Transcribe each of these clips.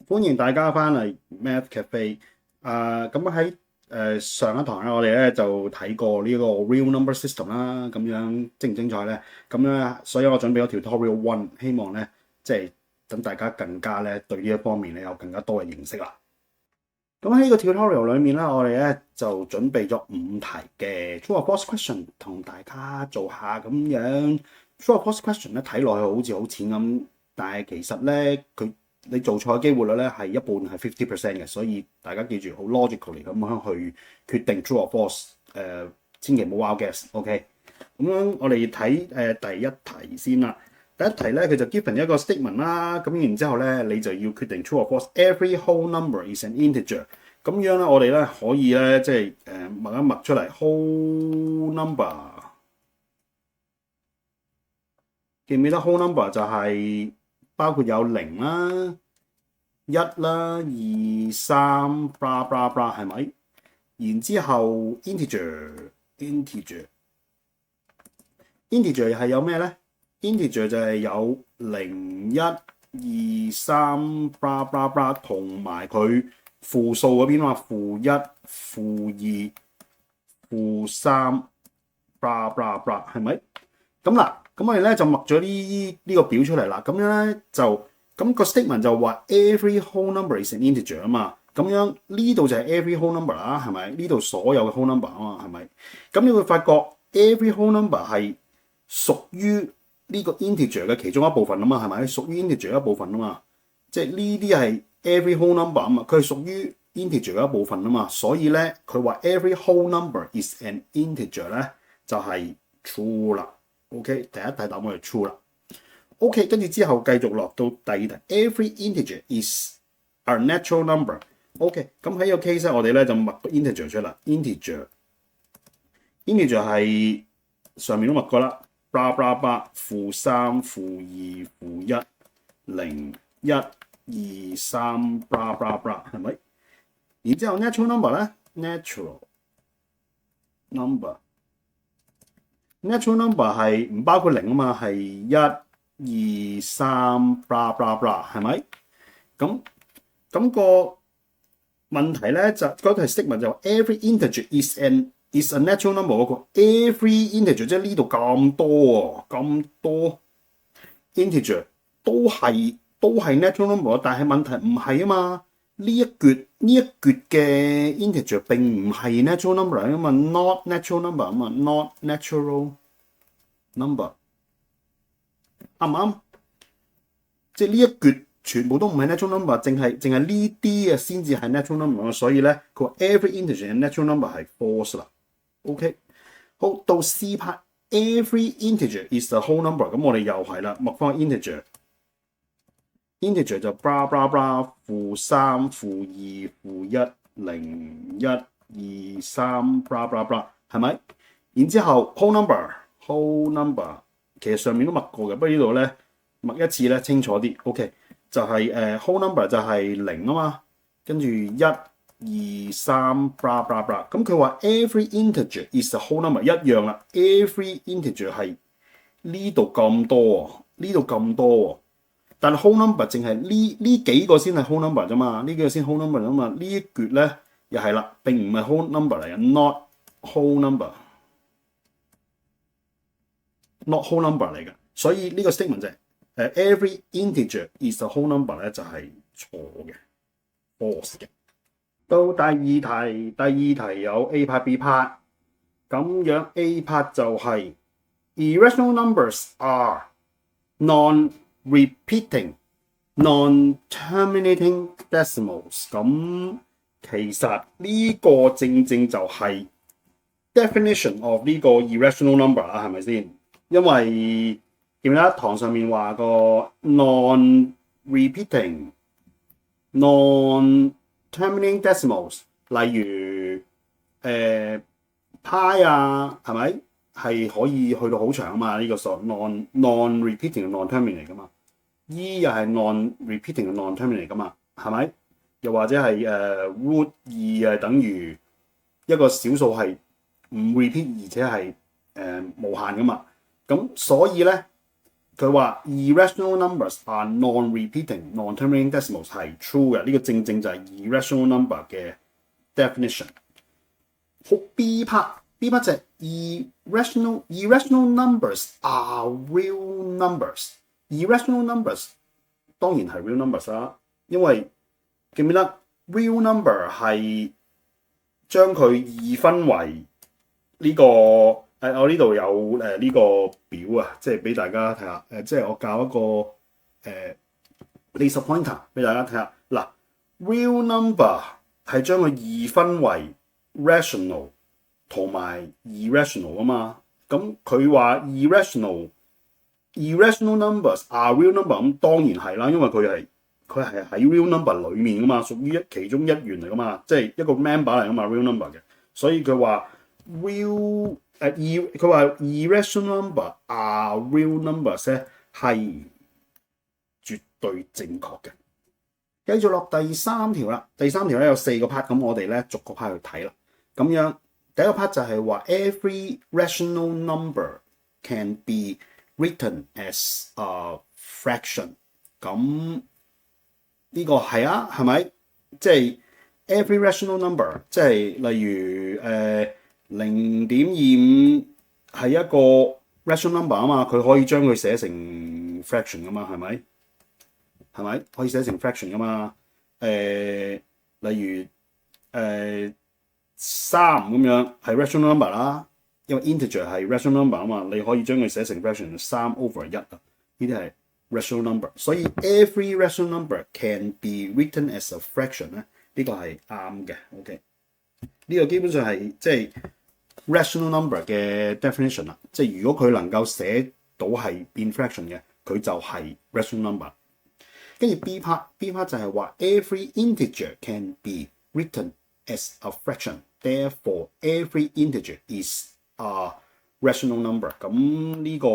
歡迎大家翻嚟 Math Cafe。咁喺上一堂咧，我哋咧就睇過呢個 real number system 啦，咁樣精唔精彩咧？咁樣，所以我準備咗 tutorial one，希望咧即係等大家更加咧對呢一方面咧有更加多嘅認識啦。咁喺呢個 tutorial 裏面咧，我哋咧就準備咗5題嘅 true or false question，同大家做下咁樣。true or false question 咧睇落去好似好淺咁，但係其實咧你做錯嘅機會率咧係一半係50% 嘅，所以大家記住好 logically 咁樣去決定 true or false。千祈唔好 wild guess。OK，咁樣我哋睇第一題先啦。第一題咧，佢就 given 一個 statement 啦，咁然之後咧，你就要決定 true or false。Every whole number is an integer。咁樣咧，我哋咧可以咧，即係默一默出嚟 whole number。記唔記得 whole number 就係包括有0啦、1啦、2、3 blah blah blah 係咪？然之後 integer 係有咩咧？integer 就係有0、1、2、3 blah blah blah 同埋佢負數嗰邊嘛，-1、-2、-3 blah blah blah 係咪？咁嗱，咁我哋咧就默咗呢個表出嚟啦。咁樣咧就咁個 statement 就話 every whole number is an integer 啊嘛。咁樣呢度就係 every whole number 啦，係咪？呢度所有嘅 whole number 啊嘛，係咪？咁你會發覺 every whole number 係屬於呢個 integer 嘅其中一部分啊嘛，係咪？屬於 integer 一部分啊嘛，即係呢啲係 every whole number 啊嘛，佢係屬於 integer 嘅一部分啊嘛，所以咧佢話 every whole number is an integer 咧就係 true 啦。OK， 第一題答案係 true 啦。OK， 跟住之後繼續落到第二題 ，every integer is a natural number。OK， 咁喺呢個 case 我哋咧就默個 integer 出嚟 ，integer 係上面都默過啦 ，blah blah blah，-3、-2、-1、0、1、2、3 blah blah blah 係咪？然之後 natural number 咧 ，natural number 係唔包括0啊嘛，係1、2、3 blah blah blah 係咪？咁個問題咧就嗰題 statement 就 every integer is a natural number 嗰個 every integer 即係呢度咁多喎，咁多 integer 都係 natural number， 但係問題唔係啊嘛，呢一橛嘅 integer 並唔係 natural number 啊嘛 ，not natural number 啊嘛 ，not natural number 啱唔啱？即係呢一橛全部都唔係 natural number，淨係呢啲嘅先至係 natural number， 所以咧佢話 every integer and natural number 係 false 啦。OK， 好到 C part every integer is a whole number， 咁我哋又係啦，默翻 integer 就 blah blah blah， -3、-2、-1、0、1、2、3 blah blah blah 係咪？然之後 whole number 其實上面都默過嘅，不過呢度咧默一次咧清楚啲。OK， 就係whole number 就係0啊嘛，跟住1、2、3 blah blah blah。咁佢話 every integer is a whole number 一樣啦 ，every integer 係呢度咁多喎，呢度咁多喎。但係 whole number 淨係呢幾個先係 whole number 啫嘛，呢幾個先 whole number 啫嘛。呢一橛咧又係啦，並唔係 whole number 嚟嘅 ，not whole number 嚟嘅。所以呢個 statement 就係every integer is a whole number 咧就係錯嘅 ，false 嘅。到第二題有 A part B part， 咁樣 A part 就係 irrational numbers are non-repeating non-terminating decimals。咁其實呢個正就係 definition of 呢個 irrational number 啦，係咪先？因為記唔記得堂上面話個 non-repeating non-terminating decimals， 例如派啊，係咪係可以去到好長啊嘛？呢個數 non-repeating 嘅 non-terminating 嚟噶嘛 ，E 又係 non-repeating 嘅 non-terminating 嚟噶嘛，係咪？又或者係root 2係等於一個小數係唔 repeat 而且係無限噶嘛？咁所以咧佢話 irrational numbers are non-repeating non-terminating decimals 係 true 嘅，呢個正正就係 irrational number 嘅 definition。好 B part 就係 irrational numbers are real numbers。irrational numbers 當然係 real numbers 啦，因為記唔記得 real number 係將佢二分為呢個我呢度有呢個表啊，即係俾大家睇下即係我教一個laser pointer 俾大家睇下嗱 ，real number 係將佢二分為 rational 同埋 irrational 啊嘛，咁佢話 irrational numbers are real number 咁當然係啦，因為佢係喺 real number 裡面噶嘛，屬於其中一員嚟噶嘛，即係一個 member 嚟噶嘛 real number 嘅，所以佢話 佢話 irrational number are real numbers 咧係絕對正確嘅。繼續落第三條啦，第三條咧有4個 part， 咁我哋咧逐個 part 去睇啦。咁樣第一個 part 就係話 every rational number can be written as a fraction。咁呢個係啊，係咪？即係 every rational number， 即係例如0.25係一個 rational number 啊嘛，佢可以將佢寫成 fraction 噶嘛，係咪？可以寫成 fraction 噶嘛？例如3咁樣係 rational number 啦，因為 integer 係 rational number 啊嘛，你可以將佢寫成 fraction 3/1啊，呢啲係 rational number， 所以 every rational number can be written as a fraction 咧，呢個係啱嘅。OK， 呢個基本上係即係 rational number 嘅 definition 啦，即係如果佢能夠寫到係變 fraction 嘅，佢就係 rational number。跟住 B part 就係話 every integer can be written as a fraction，therefore every integer is a rational number。咁呢個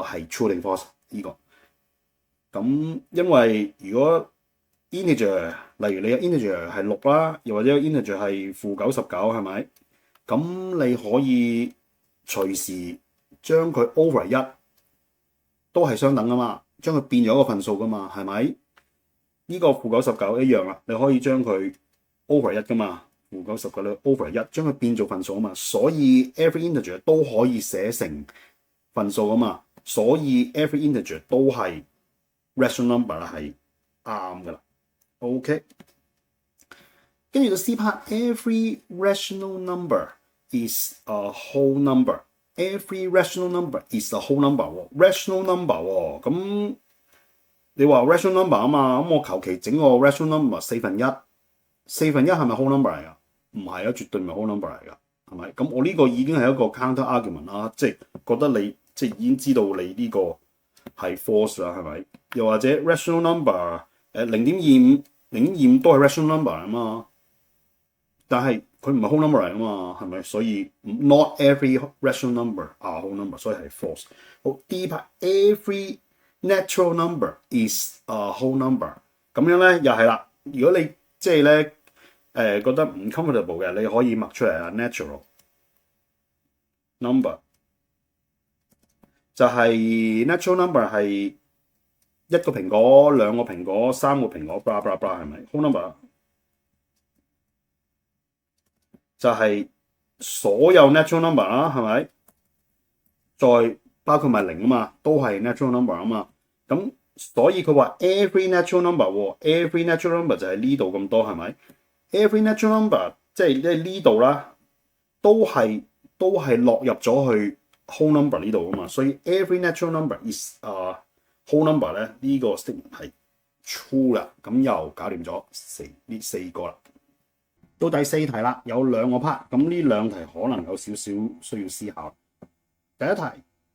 係 true 定 false 呢個？咁因為如果 integer 例如你嘅 integer 係6啦，又或者 integer 係-99係咪？咁你可以隨時將佢 over 1都係相等噶嘛，將佢變咗一個份數噶嘛，係咪？呢個-99一樣啦，你可以將佢 over 1噶嘛，-99你 over 1將佢變做份數啊嘛，所以 every integer 都可以寫成份數啊嘛，所以 every integer 都係 rational number 啦，係啱噶啦。OK， 跟住到 C part，every rational number is a whole number。every rational number is a whole number 喎 ，rational number 喎，咁你話 rational number 啊嘛，咁我求其整個 rational number 1/4，係咪 whole number 嚟㗎？唔係啊，絕對唔係 whole number 嚟㗎，係咪？咁我呢個已經係一個 counter argument 啦，即係覺得你即係已經知道你呢個係 false 啦，係咪？又或者 rational number 0.25都係 rational number 啊嘛，但係佢唔係 whole number 嚟啊嘛，係咪？所以 not every rational number are whole number， 所以係 false。好 ，D part every natural number is a whole number。咁樣咧又係啦，如果你即係咧覺得唔 comfortable 嘅，你可以默出嚟啊 natural number 就係 natural number 係1個蘋果、2個蘋果、3個蘋果 blah blah blah 係咪 whole number？ 就係所有 natural number 啦，係咪？再包括埋0啊嘛，都係 natural number 啊嘛。咁所以佢話 every natural number 喎 ，every natural number 就係呢度咁多係咪 ？every natural number 即係呢度啦，都係落入咗去 whole number 呢度啊嘛。所以 every natural number is whole number 咧，呢個 statement 係 true 啦。咁又搞掂咗呢4個啦。到第4題啦，有2個 part， 咁呢2題可能有少少需要思考。第一題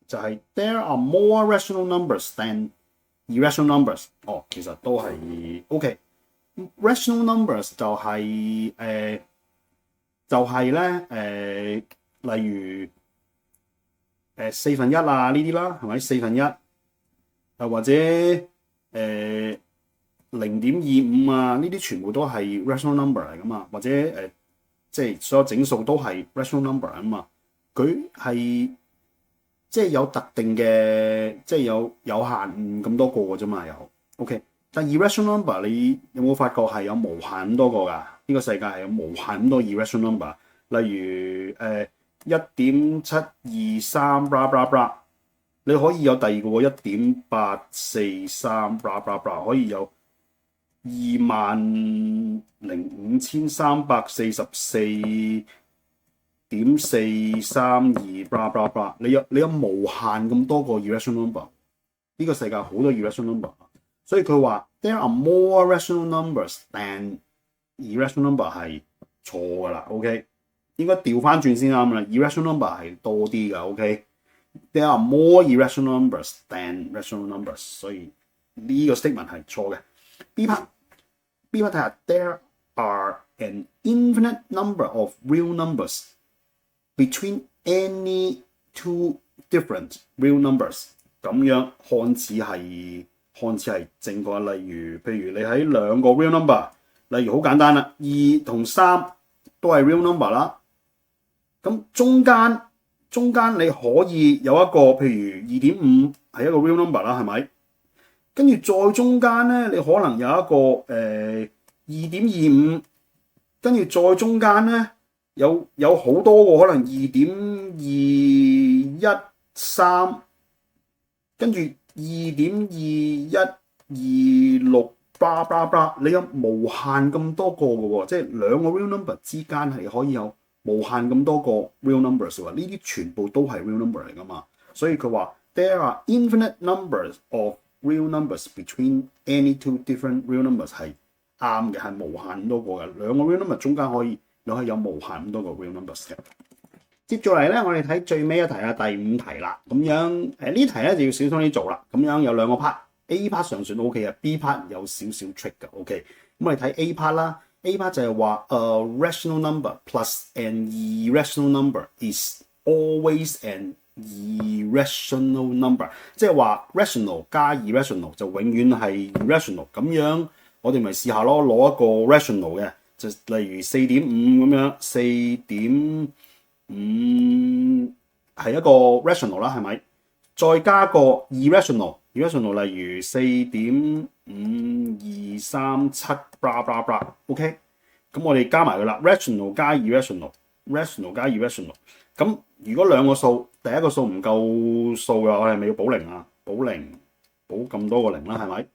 就係 There are more rational numbers than irrational numbers。哦，其實都係 OK。rational numbers 就係咧例如1/4啊呢啲啦，係咪1/4？或者0.25啊，呢啲全部都係 rational number 嚟噶嘛，或者即係所有整數都係 rational number 啊嘛。佢係即係有特定嘅，即係有限咁多個嘅啫嘛，有 OK。但 irrational number 你有冇發覺係有無限咁多個㗎？呢個世界係有無限咁多 irrational number，例如1.723 blah blah blah， 你可以有第二個1.843 blah blah blah， 可以有25344.432 blah blah blah， 你有無限咁多個 irrational number， 呢個世界好多 irrational number， 所以佢話 there are more rational numbers than irrational number 係錯㗎啦 ，OK， 應該調翻轉先啱啦 ，irrational number 係多啲㗎 ，OK，there are more irrational numbers than rational numbers， 所以呢個 statement 係錯嘅。B part 睇下 there are an infinite number of real numbers between any two different real numbers， 咁樣看似係正確。譬如你喺兩個 real number， 例如好簡單啦，2同3都係 real number 啦。咁中間你可以有一個譬如 2.5 係一個 real number 啦，係咪？跟住再中間咧，你可能有一個2.25， 跟住再中間咧有好多個可能 2.213， 跟住 2.2126 blah blah blah， 你有無限咁多個嘅喎，即係兩個 real number 之間係可以有無限咁多個 real numbers 喎，呢啲全部都係 real number 嚟㗎嘛，所以佢話 there are infinite numbers of real numbers between any two different real numbers 係啱嘅，係無限咁多個嘅，兩個 real number 中間你可以有無限咁多個 real numbers 嘅。接住嚟咧，我哋睇最尾一題啊，第5題啦。咁樣呢題咧就要小心啲做啦。咁樣有兩個 part，A part 尚算 OK 嘅 ，B part 有少少 trick 嘅 OK。咁我哋睇 A part 啦。A part 就係話，a rational number plus an irrational number is always an irrational number， 即係話 rational 加 irrational 就永遠係 irrational。咁樣我哋咪試下咯，攞一個 rational 嘅，就例如 4.5 咁樣 4.5 係一個 rational 啦，係咪？再加個 irrational， 例如 4.5237 blah blah blah OK。咁我哋加埋佢啦 ，rational 加 irrational，rational 加 irrational。咁如果兩個數，第一個數唔夠數嘅話，我哋係咪要補零啊？補零，補咁多個零啦，係咪？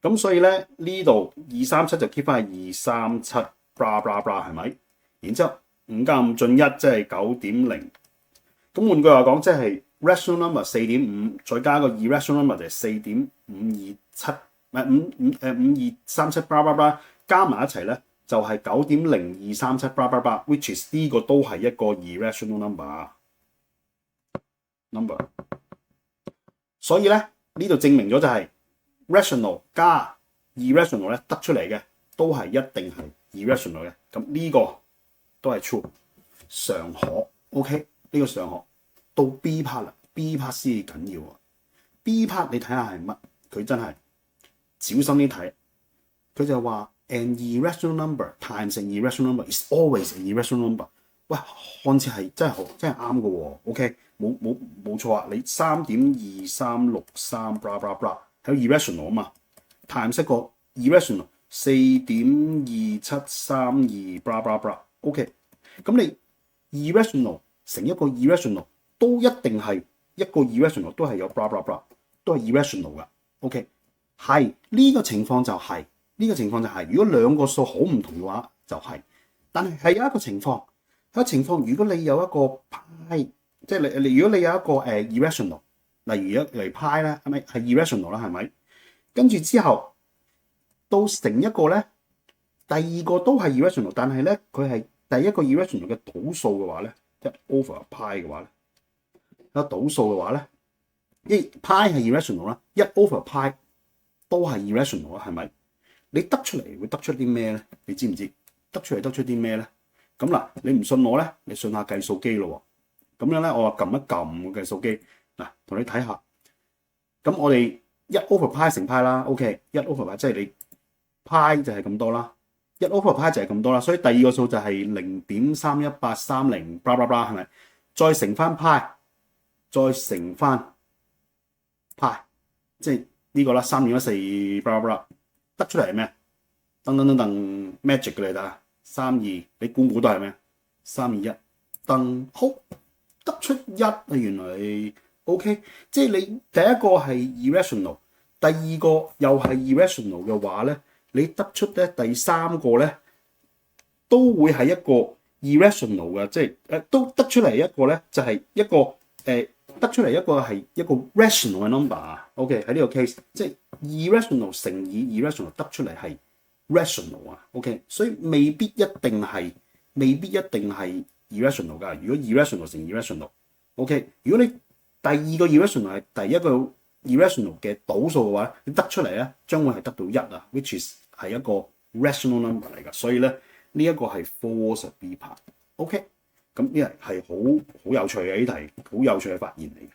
咁所以咧呢度237就 keep 翻係237 blah blah blah 係咪？然之後5加5進1即係 9.0。咁換句話講，即係 rational number 4.5， 再加個 irrational number 就係 4.527， 5237 blah blah blah 加埋一齊咧就係 9.0237 blah blah blah which is 呢個都係一個 irrational number。所以咧呢度證明咗就係 rational 加 irrational 咧得出嚟嘅都係一定係 irrational 嘅。咁呢個都係 true 常可 OK。呢個常學到 B part 啦 ，B part 先至緊要啊。B part 你睇下係乜？佢真係小心啲睇。佢就話 an irrational number times an irrational number is always an irrational number。喂，看似係真係啱嘅喎。OK， 冇錯啊。你 3.2363 blah blah blah 係 irrational 啊嘛 ，times 一個 irrational 4.2732 blah blah blah OK。咁你 irrational成一個 irrational 都一定係一個 irrational 都係有 blah blah blah 都係 irrational 噶 OK。 係呢個情況就係如果兩個數好唔同嘅話就係，但係有一個情況如果你有一個派，即係如果你有一個irrational， 例如派咧係咪係 irrational 啦，係咪？跟住之後到成一個咧第二個都係 irrational， 但係咧佢係第一個 irrational 嘅倒數嘅話咧，1 over pi 嘅話咧，有倒數嘅話咧，pi 係 irrational 啦，1 over pi 都係 irrational 啦，係咪？你得出嚟會得出啲咩咧？你知唔知？得出啲咩咧？咁嗱，你唔信我咧，你信下計數機咯喎。咁樣咧，我話撳一撳計數機，嗱，同你睇下。咁我哋1 over pi 乘 pi 啦 ，OK， 1 over pi 即係你 pi 就係咁多啦。1 over pi 就係咁多啦，所以第二個數就係 0.31830 blah blah blah 係咪？再乘翻 pi，再乘翻派，即係呢個啦，3.14 blah blah 得出嚟係咩？噔噔噔噔 magic 嘅嚟得32，你估唔估到係咩？321噔，好得出1啊！原來 OK， 即係你第一個係 irrational， 第二個又係 irrational 嘅話咧，你得出咧第三個咧都會係一個 irrational 嘅，即係都得出嚟一個咧就係一個得出嚟一個係一個 rational 嘅 number 啊。OK 喺呢個 case， 即係 irrational 乘以 irrational 得出嚟係 rational 啊。OK， 所以未必一定係 irrational 㗎。如果 irrational 乘 irrational，OK， 如果你第二個 irrational 係第一個 irrational 嘅倒數嘅話，你得出嚟咧將會係得到1啊 ，which is 係一個 rational number 嚟㗎。所以咧呢一個係 false B part。OK， 咁呢係好有趣嘅呢題，好有趣嘅發現嚟嘅。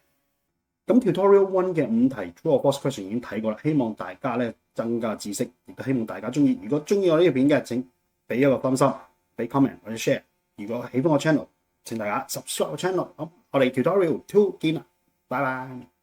咁 Tutorial 1嘅5題 True or False question 已經睇過啦，希望大家咧增加知識，亦都希望大家中意。如果中意我呢條片嘅，請俾一個分心，俾 comment 或者 share。如果喜歡我 channel，請大家 subscribe 我 channel。好，我哋 Tutorial 2見啦，拜拜。